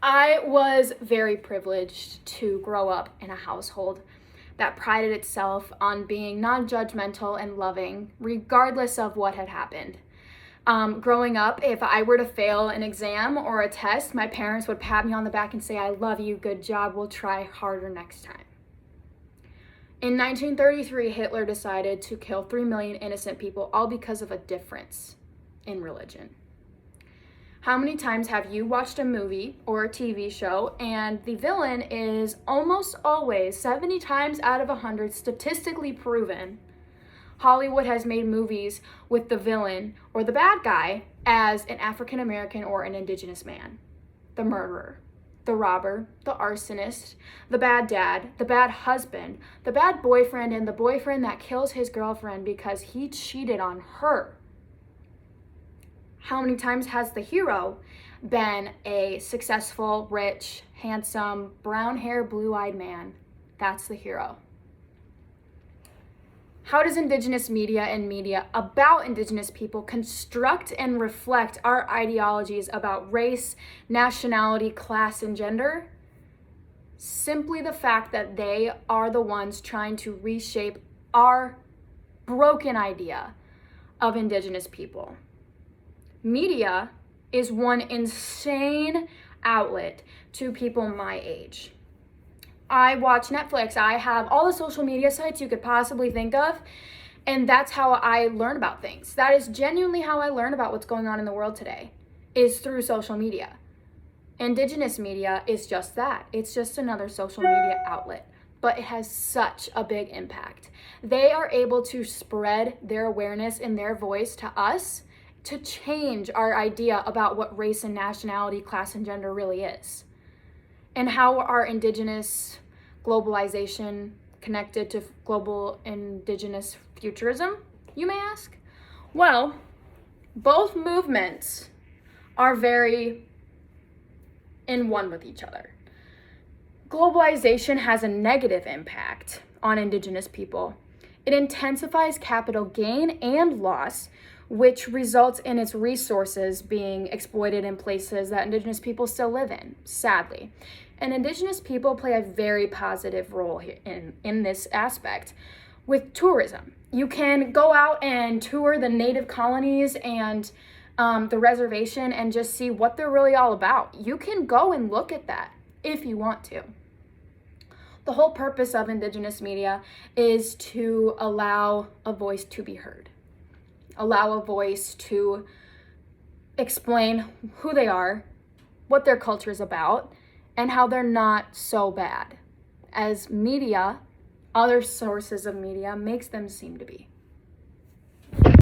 I was very privileged to grow up in a household that prided itself on being non-judgmental and loving, regardless of what had happened. Growing up, if I were to fail an exam or a test, my parents would pat me on the back and say, "I love you, good job, we'll try harder next time." In 1933, Hitler decided to kill 3 million innocent people, all because of a difference in religion. How many times have you watched a movie or a TV show and the villain is almost always, 70 times out of 100, statistically proven? Hollywood has made movies with the villain or the bad guy as an African American or an indigenous man, the murderer, the robber, the arsonist, the bad dad, the bad husband, the bad boyfriend, and the boyfriend that kills his girlfriend because he cheated on her. How many times has the hero been a successful, rich, handsome, brown hair, blue-eyed man? That's the hero. How does indigenous media and media about indigenous people construct and reflect our ideologies about race, nationality, class, and gender? Simply the fact that they are the ones trying to reshape our broken idea of indigenous people. Media is one insane outlet to people my age. I watch Netflix. I have all the social media sites you could possibly think of, and that's how I learn about things. That is genuinely how I learn about what's going on in the world today, is through social media. Indigenous media is just that. It's just another social media outlet, but it has such a big impact. They are able to spread their awareness and their voice to us to change our idea about what race and nationality, class, and gender really is. And how are indigenous globalization connected to global indigenous futurism, you may ask? Well, both movements are very in one with each other. Globalization has a negative impact on indigenous people. It intensifies capital gain and loss, which results in its resources being exploited in places that indigenous people still live in, sadly. And indigenous people play a very positive role here in this aspect with tourism. You can go out and tour the native colonies and the reservation and just see what they're really all about. You can go and look at that if you want to. The whole purpose of indigenous media is to allow a voice to be heard. Allow a voice to explain who they are, what their culture is about, and how they're not so bad as media, other sources of media, makes them seem to be.